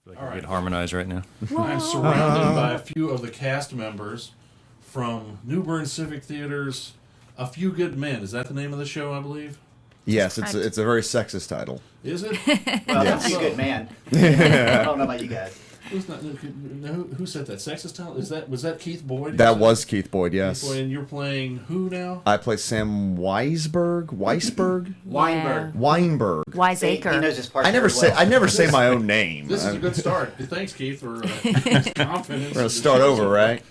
Like I get harmonized right now. I'm surrounded by a few of the cast members from New Bern Civic Theater's A Few Good Men. Is that the name of the show, I believe? Yes, it's a very sexist title. Is it? Well, Yes. that's a good man. I don't know about you guys. Who said that? Sexist title? Was that Keith Boyd? That was Keith Boyd, yes. Keith Boyd, and you're playing who now? I play Sam Weinberg. Weinberg. Weinberg. He Wiseacre. knows his part. I never say my own name. This is a good start. Thanks, Keith, for confidence. We're gonna start over, right?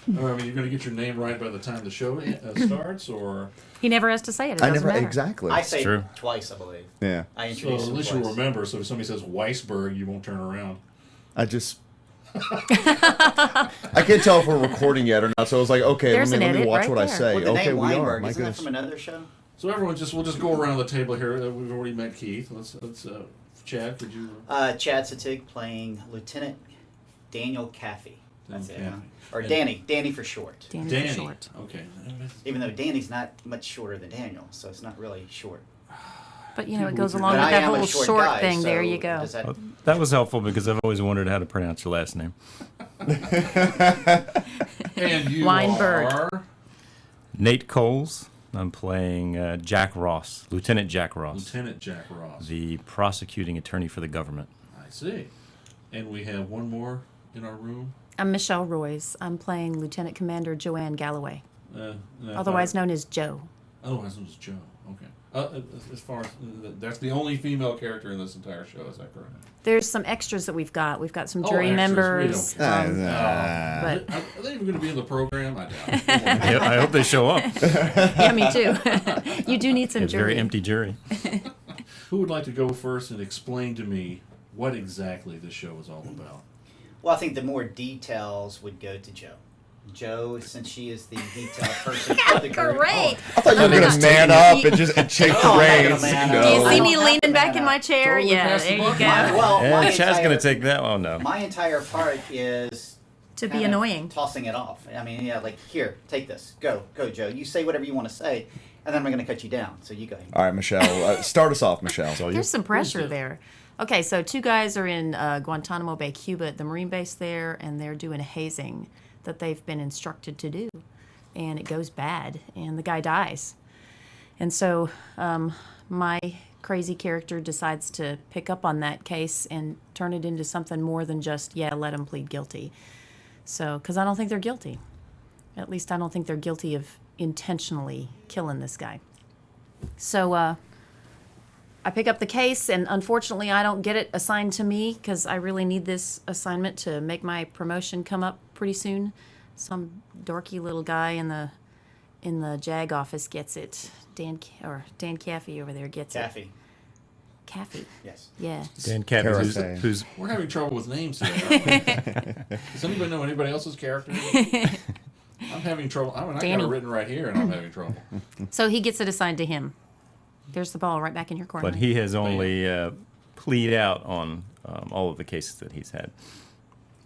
I mean, you're going to get your name right by the time the show starts, or He never has to say it. It doesn't matter. Exactly. I say true. twice, I believe. Yeah. I so introduced at him least twice. you'll remember. So if somebody says Weisberg, you won't turn around. I can't tell if we're recording yet or not. So I was like, okay, There's let an me edit watch right what I there. say. Well, the Okay, name we are. Weinberg, My isn't that goodness. from another show? So everyone, we'll just go around the table here. We've already met Keith. Let's Chad, could you? Chad Sittig playing Lieutenant Daniel Kaffee. That's it. Kaffee. Or Danny for short. Danny for short. Okay. Even though Danny's not much shorter than Daniel, so it's not really short. But, it goes But along But with I that am a whole short short guy, thing. so There you go. does that- Well, that was helpful because I've always wondered how to pronounce your last name. And you Weinberg. are Nate Coles. I'm playing Jack Ross, Lieutenant Jack Ross, Lieutenant Jack Ross. the prosecuting attorney for the government. I see. And we have one more in our room. I'm Michelle Royce. I'm playing Lieutenant Commander Joanne Galloway, otherwise known as Joe. Otherwise known as Joe. Okay. As far as that's the only female character in this entire show. Is that correct? There's some extras that we've got. We've got some jury extras. members. We don't But Are they even going to be in the program? I doubt it. I hope they show up. yeah, me too. You do need some It's a jury. very empty jury. Who would like to go first and explain to me what exactly this show is all about? Well, I think the more details would go to Joe. Joe, since she is the detailed person for the group. Great. I thought you were going to man up and just take the Oh, I'm not reins. gonna man you up. Do you know. see I me don't have leaning to back man in my up. chair? Totally Yeah, pass the there you buck. go. My Chad's going entire- to take that one, no. My entire part is To be kind of annoying. tossing it off. I mean, yeah, like, here, take this. Go, Joe. You say whatever you want to say, and then I'm going to cut you down. So you go. All right, Michelle. Start us off, Michelle. There's some pressure there. Okay, so two guys are in Guantanamo Bay, Cuba, at the Marine base there, and they're doing a hazing that they've been instructed to do. And it goes bad, and the guy dies. And so my crazy character decides to pick up on that case and turn it into something more than just, let him plead guilty. So, because I don't think they're guilty. At least I don't think they're guilty of intentionally killing this guy. So I pick up the case, and unfortunately I don't get it assigned to me because I really need this assignment to make my promotion come up pretty soon. Some dorky little guy in the JAG office gets it. Dan Kaffee over there gets Kaffee. it. Kaffee. Yes. Yeah. Dan Capt, Karate. who's We're having trouble with names here. Does anybody know anybody else's character? I'm having trouble. I got Danny. it written right here, and I'm having trouble. So he gets it assigned to him. There's the ball right back in your corner. but he has only plead out on all of the cases that he's had.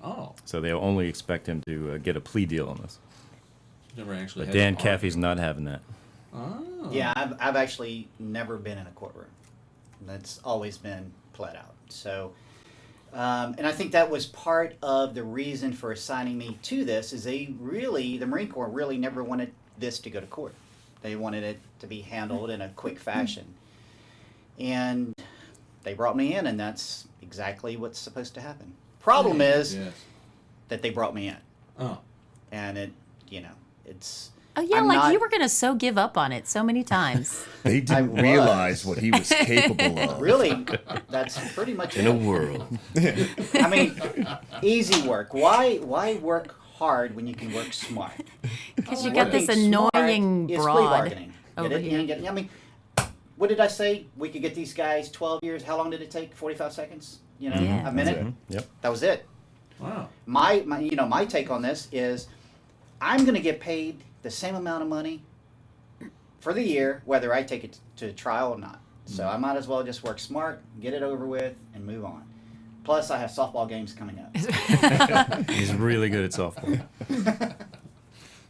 Oh, So they'll only expect him to get a plea deal on this. never actually. But had Dan to argue. Caffey's not having that. Oh. Yeah, I've actually never been in a courtroom. That's always been pled out. So, and I think that was part of the reason for assigning me to this is the Marine Corps really never wanted this to go to court. They wanted it to be handled in a quick fashion. And they brought me in, and that's exactly what's supposed to happen. Problem is Yes. that they brought me in. Oh. And it's... Oh, yeah, I'm like not- you were going to so give up on it so many times. They didn't was. realize what he was capable of. Really, that's pretty much In a it. world. I mean, easy work. Why work hard when you can work smart? Because you got this Working smart annoying is plea broad bargaining. Get over it? You here. ain't get it? I mean, what did I say? We could get these guys 12 years. How long did it take? 45 seconds? Yeah. A minute? Yep. That was it. Wow. My take on this is I'm going to get paid the same amount of money for the year, whether I take it to trial or not. So I might as well just work smart, get it over with, and move on. Plus, I have softball games coming up. He's really good at softball.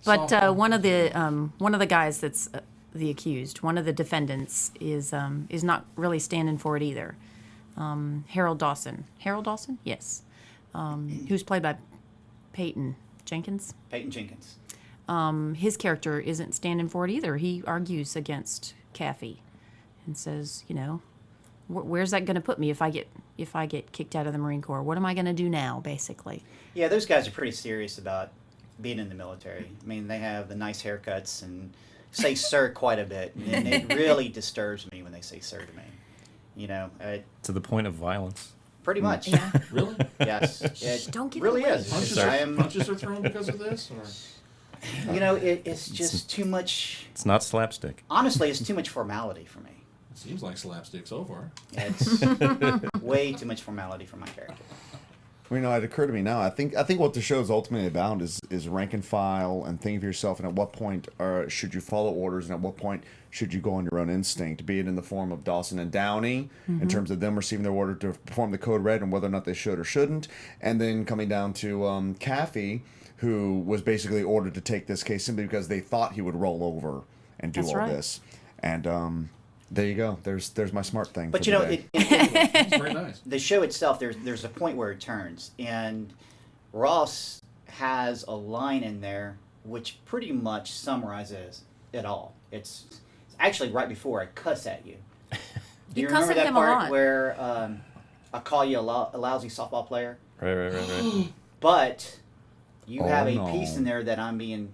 But one of the guys that's the accused, one of the defendants, is not really standing for it either. Harold Dawson. Harold Dawson? Yes. Who's played by Peyton Jenkins. Peyton Jenkins. His character isn't standing for it either. He argues against Kaffee and says, you know, where's that going to put me if I get kicked out of the Marine Corps? What am I going to do now, basically? Yeah, those guys are pretty serious about being in the military. I mean, they have the nice haircuts and say sir quite a bit, and it really disturbs me when they say sir to me. You know, To the point of violence. pretty much. Yeah. Really? Yes, it Don't give it really away. is. Punches are thrown because of this? Or? You know, it's just too much. It's not slapstick. Honestly, it's too much formality for me. It seems like slapstick so far. It's way too much formality for my character. Well, you know, it occurred to me now. I think what the show is ultimately about is rank and file and thinking of yourself, and at what point should you follow orders, and at what point should you go on your own instinct, be it in the form of Dawson and Downey, in terms of them receiving their order to perform the code red and whether or not they should or shouldn't, and then coming down to Kaffee, who was basically ordered to take this case simply because they thought he would roll over and do That's all right. this. And there you go. There's my smart thing. But for you know, the day. It's very nice. the show itself, there's a point where it turns, and Ross has a line in there which pretty much summarizes it all. It's actually right before I cuss at you. Do you cuss remember at that him a part lot. where I call you a lousy softball player, Right. but you have a no. piece in there that I'm being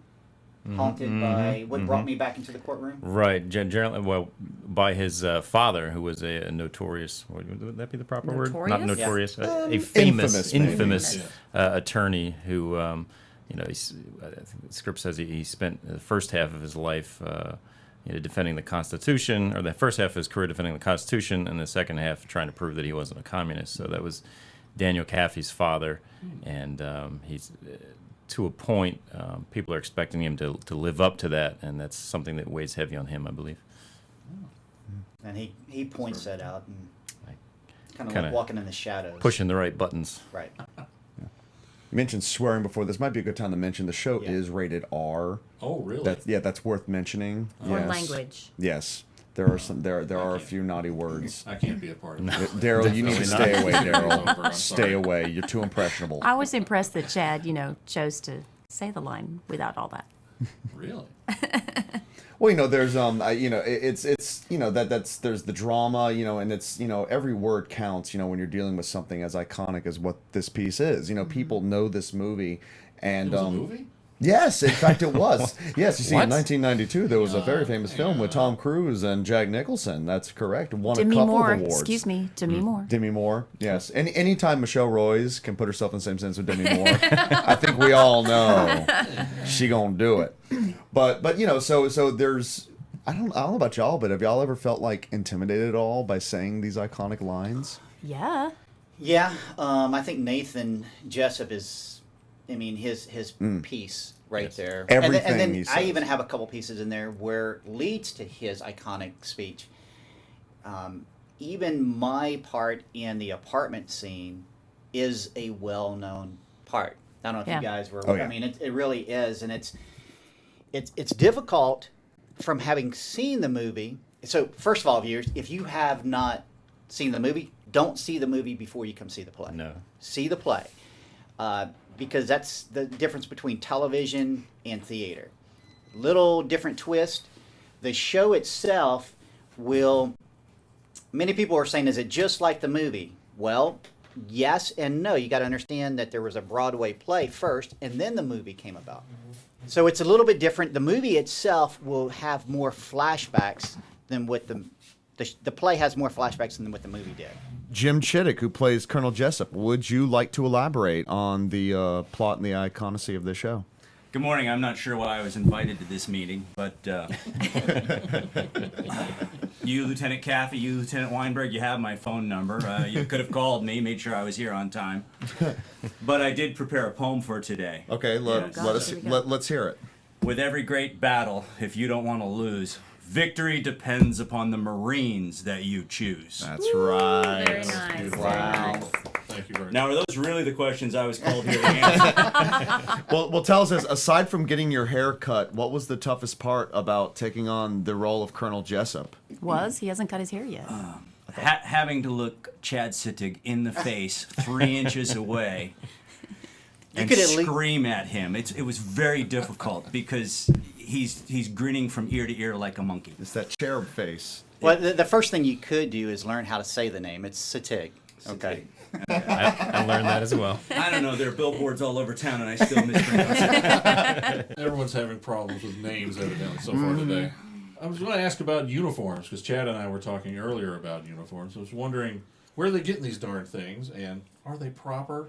haunted by what brought me back into the courtroom? Right. Generally, well, by his father, who was a notorious, would that be the proper word? Not Notorious? notorious. A famous, infamous, infamous attorney who, you know, I think the script says he spent the first half of his life, you know, defending the Constitution, or the first half of his career defending the Constitution, and the second half trying to prove that he wasn't a communist. So that was Daniel Kaffee's father, and he's to a point, people are expecting him to live up to that, and that's something that weighs heavy on him, I believe. And he points that out and kind of Kinda like walking in the shadows. Pushing the right buttons. Right. You mentioned swearing before. This might be a good time to mention the show Yeah. is rated R. Oh, really? That's worth mentioning. For Yes. language. Yes, there are some. There are a few naughty words. I can't be a part of it. Daryl, you need to stay away. I'm Daryl, sorry. stay away. You're too impressionable. I was impressed that Chad, you know, chose to say the line without all that. Really? Well, you know, there's you know, it's you know that's there's the drama, you know, and it's, you know, every word counts, you know, when you're dealing with something as iconic as what this piece is. You know, people know this movie, and It was a movie? yes, in fact, it was. Yes, you see, in What? 1992, there was a very famous film with Tom Cruise and Jack Nicholson. That's correct. Won a Demi couple Moore. of awards. Excuse me. Demi Moore. Demi Moore, yes. Anytime Michelle Royce can put herself in the same sense with Demi Moore, I think we all know she gonna do it. But you know, so there's, I don't know about y'all, but have y'all ever felt like intimidated at all by saying these iconic lines? Yeah. Yeah, I think Nathan Jessep is, I mean, his piece right Yes. there. Everything and then he I says. even have a couple pieces in there where leads to his iconic speech. Even my part in the apartment scene is a well-known part. I don't know if Yeah. you guys were. Oh, yeah. I mean, it really is, and it's difficult from having seen the movie. So first of all, viewers, if you have not seen the movie, don't see the movie before you come see the play. No. See the play, because that's the difference between television and theater. Little different twist. The show itself will. Many people are saying, "Is it just like the movie?" Well, yes and no. You got to understand that there was a Broadway play first, and then the movie came about. So it's a little bit different. The movie itself will have more flashbacks than what the play has more flashbacks than what the movie did. Jim Chittick, who plays Colonel Jessep, would you like to elaborate on the plot and the iconicity of the show? Good morning. I'm not sure why I was invited to this meeting, but you, Lieutenant Kaffee, you, Lieutenant Weinberg, you have my phone number. You could have called me, made sure I was here on time. But I did prepare a poem for today. Okay, gosh, here we go. let's hear it. With every great battle, if you don't want to lose, victory depends upon the Marines that you choose. That's right. Very nice. Very Wow. nice. Thank you very much. Now, are those really the questions I was called here to answer? Well, tell us, aside from getting your hair cut, what was the toughest part about taking on the role of Colonel Jessup? He hasn't cut his hair yet. having to look Chad Sittig in the face 3 inches away and could at least- scream at him. It was very difficult because he's grinning from ear to ear like a monkey. It's that cherub face. Well, the first thing you could do is learn how to say the name. It's Sittig. Okay. I learned that as well. I don't know. There are billboards all over town, and I still mispronounce it. Everyone's having problems with names evidently so far today. I was going to ask about uniforms because Chad and I were talking earlier about uniforms. I was wondering where are they getting these darn things, and are they proper?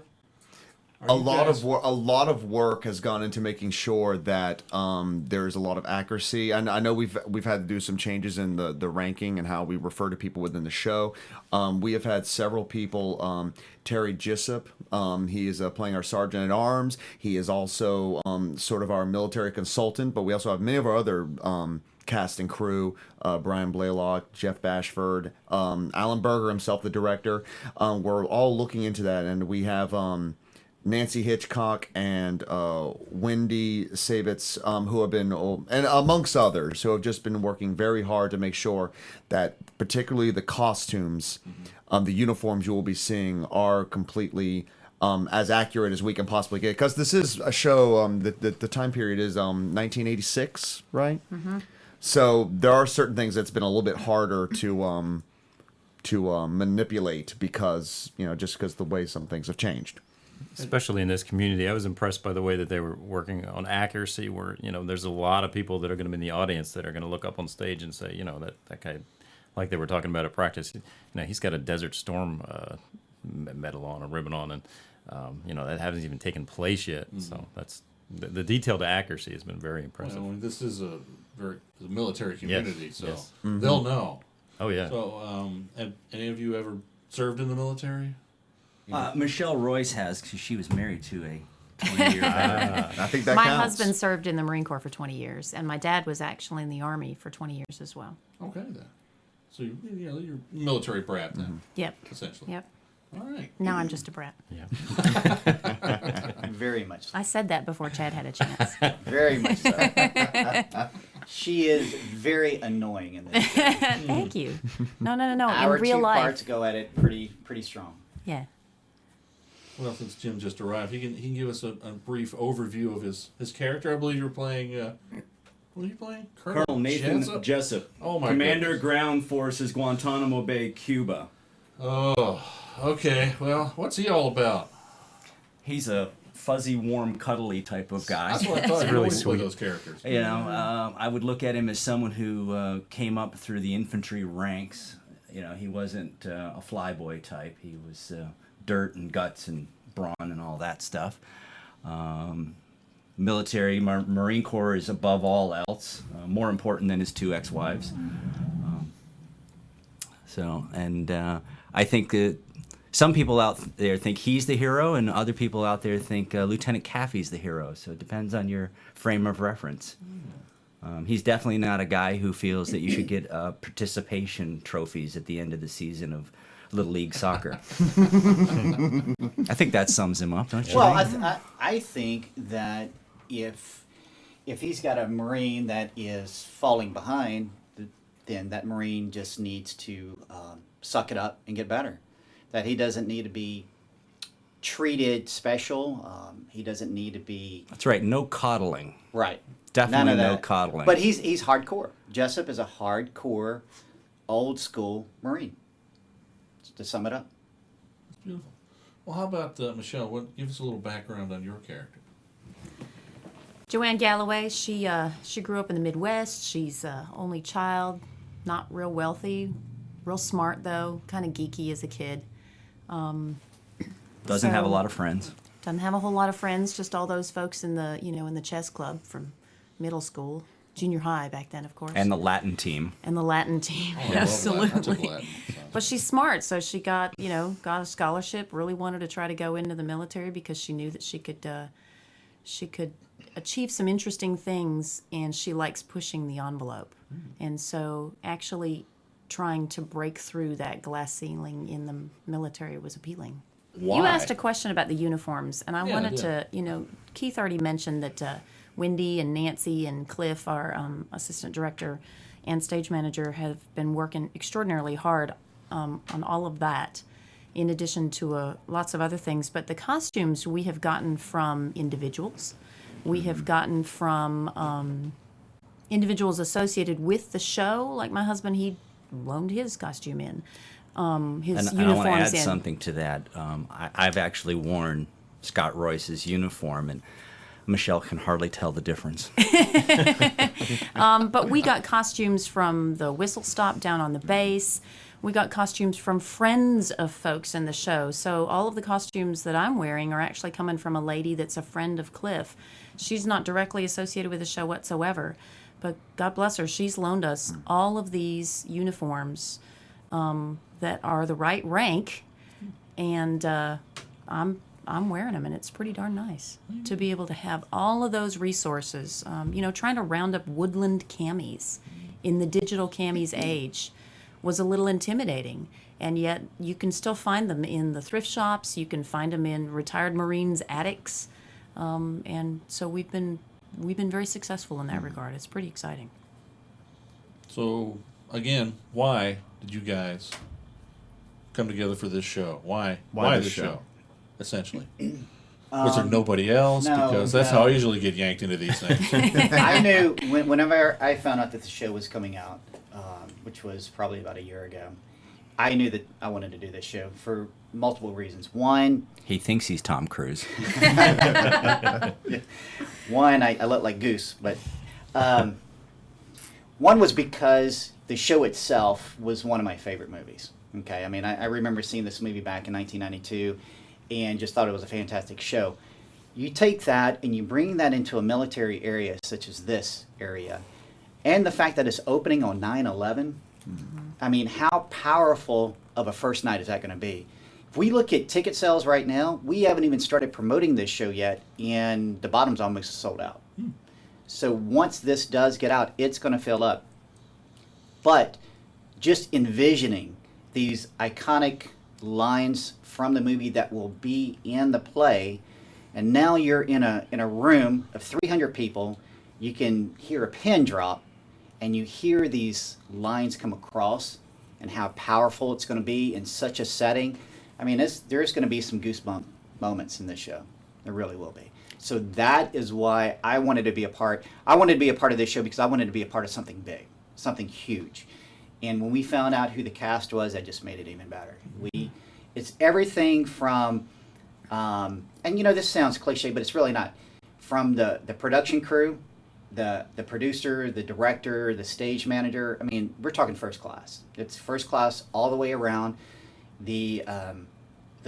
A lot of work has gone into making sure that there's a lot of accuracy. And I know we've had to do some changes in the ranking and how we refer to people within the show. We have had several people. Terry Jessep, he is playing our sergeant at arms. He is also sort of our military consultant. But we also have many of our other cast and crew, Brian Blaylock, Jeff Bashford, Alan Berger himself, the director. We're all looking into that, and we have Nancy Hitchcock and Wendy Sabitz, who have been, and amongst others, who have just been working very hard to make sure that particularly the costumes, the uniforms you will be seeing are completely as accurate as we can possibly get. Because this is a show, the time period is 1986, right? Mm-hmm. So there are certain things that's been a little bit harder to manipulate because, just because the way some things have changed. Especially in this community, I was impressed by the way that they were working on accuracy. Where there's a lot of people that are going to be in the audience that are going to look up on stage and say, that guy, like they were talking about at practice, he's got a Desert Storm medal on, a ribbon on, and that hasn't even taken place yet. Mm-hmm. So that's the detail to accuracy has been very impressive. Well, this is a military community, yes. so Yes. Mm-hmm. they'll know. Oh yeah. So, have any of you ever served in the military? Michelle Royce has, because she was married to a 20-year veteran. I think that My counts. husband served in the Marine Corps for 20 years, and my dad was actually in the Army for 20 years as well. Okay, then. So you're military brat then, Yep. essentially. Yep. All right. Now I'm just a brat. Yeah. Very much so. I said that before Chad had a chance. Very much so. She is very annoying in this. Thank you. No. Our In real two life. parts go at it pretty strong. Yeah. Well, since Jim just arrived, he can give us a brief overview of his character. I believe you're playing. What are you playing? Colonel Nathan Jessep? Jessep, Oh my Commander goodness. Ground Forces, Guantanamo Bay, Cuba. Oh, okay. Well, what's he all about? He's a fuzzy, warm, cuddly type of guy. That's what I thought. It's You really always play sweet. those characters. I would look at him as someone who came up through the infantry ranks. He wasn't a flyboy type. He was dirt and guts and brawn and all that stuff. Military, Marine Corps is above all else, more important than his 2 ex-wives. I think that some people out there think he's the hero, and other people out there think Lieutenant Kaffee's the hero. So it depends on your frame of reference. He's definitely not a guy who feels that you should get participation trophies at the end of the season of Little League Soccer. I think that sums him up, don't you? Well, think? I think that if he's got a Marine that is falling behind, then that Marine just needs to suck it up and get better. That he doesn't need to be treated special. He doesn't need to be That's right. No coddling. right. Definitely None of no that. coddling. But he's hardcore. Jessep is a hardcore, old school Marine. To sum it up. It's beautiful. Well, how about Michelle? Give us a little background on your character. Joanne Galloway, she grew up in the Midwest. She's only child, not real wealthy, real smart though, kind of geeky as a kid. Doesn't have a lot of friends. Doesn't have a whole lot of friends, just all those folks in the in the chess club from middle school, junior high back then, of course. And the Latin team. And the Latin team, Oh, I love Latin. I took absolutely. Latin, so. But she's smart, so she got a scholarship. Really wanted to try to go into the military because she knew that she could achieve some interesting things, and she likes pushing the envelope. And so, actually, trying to break through that glass ceiling in the military was appealing. Why? You asked a question about the uniforms, and I Yeah, wanted I to, Keith already mentioned that Wendy and Nancy and Cliff, our assistant director and stage manager, have been working extraordinarily hard on all of that, in addition to lots of other things. But the costumes we have gotten from individuals. We have gotten from individuals associated with the show. Like my husband, he loaned his costume in, his And I uniforms want to add in. something to that. I've actually worn Scott Royce's uniform, and Michelle can hardly tell the difference. But we got costumes from the whistle stop down on the base. We got costumes from friends of folks in the show. So all of the costumes that I'm wearing are actually coming from a lady that's a friend of Cliff. She's not directly associated with the show whatsoever, but God bless her, she's loaned us all of these uniforms that are the right rank, and I'm wearing them, and it's pretty darn nice to be able to have all of those resources. Trying to round up woodland camis in the digital camis age was a little intimidating, and yet you can still find them in the thrift shops. You can find them in retired Marines' attics, and so we've been very successful in that regard. It's pretty exciting. So, again, why did you guys come together for this show? Why Why the this show? show? Essentially. Was there nobody else? no, Because that's no. how I usually get yanked into these things. I knew whenever I found out that the show was coming out, which was probably about a year ago, I knew that I wanted to do this show for multiple reasons. One, He thinks he's Tom Cruise. I look like Goose, but one was because the show itself was one of my favorite movies. Okay, I mean, I remember seeing this movie back in 1992 and just thought it was a fantastic show. You take that and you bring that into a military area such as this area, and the fact that it's opening on 9/11, I mean, how powerful of a first night is that going to be? If we look at ticket sales right now, we haven't even started promoting this show yet, and the bottom's almost sold out. So once this does get out, it's going to fill up. But just envisioning these iconic lines from the movie that will be in the play, and now you're in a room of 300 people, you can hear a pin drop, and you hear these lines come across, and how powerful it's going to be in such a setting. I mean, there's going to be some goosebump moments in this show. There really will be. So that is why I wanted to be a part. I wanted to be a part of this show because I wanted to be a part of something big, something huge. And when we found out who the cast was, that just made it even better. It's everything from, and this sounds cliche, but it's really not. From the production crew, the producer, the director, the stage manager. I mean, we're talking first class. It's first class all the way around. The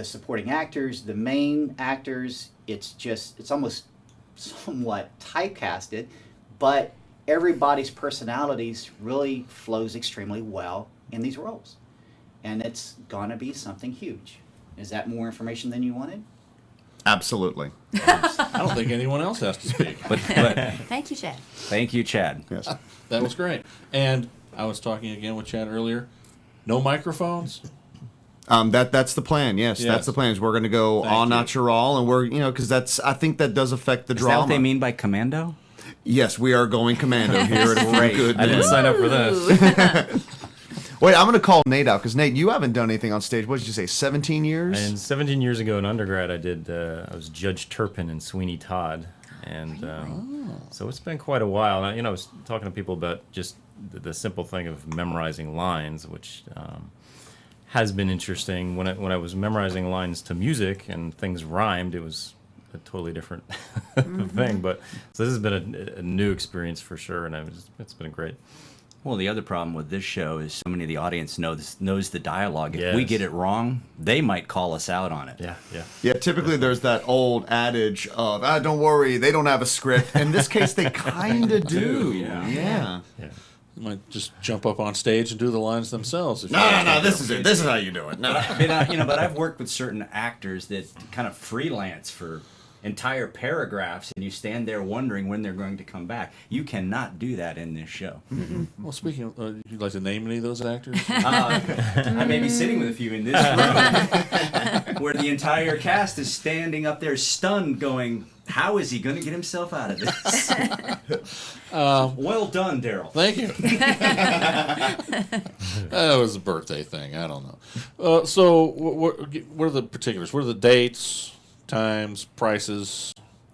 supporting actors, the main actors. It's almost somewhat typecasted, but everybody's personalities really flows extremely well in these roles. And it's gonna be something huge. Is that more information than you wanted? Absolutely. I don't think anyone else has to speak. But Thank you, Chad. thank you, Chad. Yes. That was great. And I was talking again with Chad earlier. No microphones. That's the plan. Yes, Yes. that's the plan. Is we're going to go Thank all you. natural, and we're because I think that does affect the Is drama. that what they mean by commando? Yes, we are going commando here at Great. Good. I didn't sign up for this. Wait, I'm going to call Nate out because Nate, you haven't done anything on stage. What did you say? 17 years? And 17 years ago in undergrad, I was Judge Turpin in Sweeney Todd, and so it's been quite a while. And, I was talking to people about just the simple thing of memorizing lines, which has been interesting. When I was memorizing lines to music and things rhymed, it was a totally different thing. But so this has been a new experience for sure, and it's been great. Well, the other problem with this show is so many of the audience knows the dialogue. If we Yes. get it wrong, they might call us out on it. Yeah. Yeah, typically there's that old adage of, don't worry, they don't have a script. In this case, they kind of do. Yeah. You might just jump up on stage and do the lines themselves. If you No, this is it. This is how you do it. No. But I've worked with certain actors that kind of freelance for entire paragraphs, and you stand there wondering when they're going to come back. You cannot do that in this show. Well, speaking of, you'd like to name any of those actors? I may be sitting with a few in this room where the entire cast is standing up there stunned going, How is he going to get himself out of this? Well done, Daryl. Thank you. That was a birthday thing. I don't know. So, what are the particulars? What are the dates, times, prices?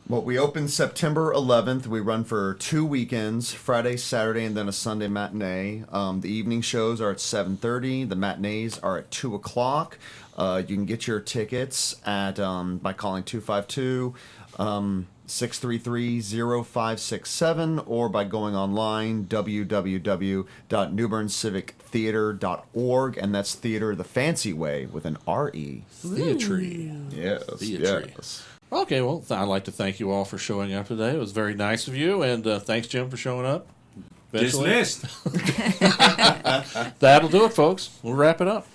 Well, we open September 11th. We run for 2 weekends, Friday, Saturday, and then a Sunday matinee. The evening shows are at 7:30. The matinees are at 2 o'clock. You can get your tickets at by calling 252 633-0567 or by going online www.newberncivictheater.org, and that's theater the fancy way with an R-E. Theatre. Yes. Theatre. Yes. Okay, well, I'd like to thank you all for showing up today. It was very nice of you, and thanks, Jim, for showing up. Eventually. Dismissed. That'll do it, folks. We'll wrap it up.